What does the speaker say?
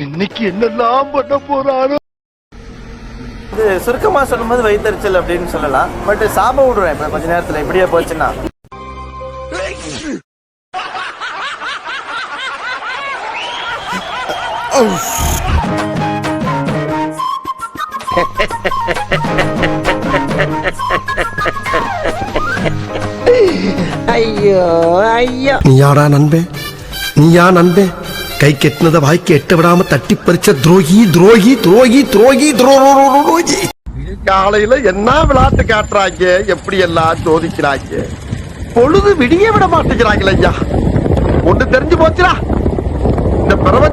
இன்னைக்கு என்னெல்லாம் பண்ண போறாரோ. இது சுருக்கமா சொல்லும்போது வயிற்றுச்சல் அப்படின்னு சொல்லலாம். பட் சாப விடுறேன் இப்ப கொஞ்ச நேரத்துல இப்படியே போச்சுன்னா. ஐயோ ஐயோ, நீயாடா நண்பே, நீயா நண்பே, கை கெட்டினத வாய்க்கு எட்ட விடாம தட்டி பறிச்ச துரோகி துரோகி துரோகி துரோகி துரோகி. காலையில என்ன விளையாட்டு காட்டுறாங்க, எப்படி எல்லாம் சோதிக்கிறாங்க. பொழுது விடிய விட மாட்டேங்கிறாங்களே ஐயா. ஒண்ணு தெரிஞ்சு போச்சுடா, இந்த பிரபஞ்ச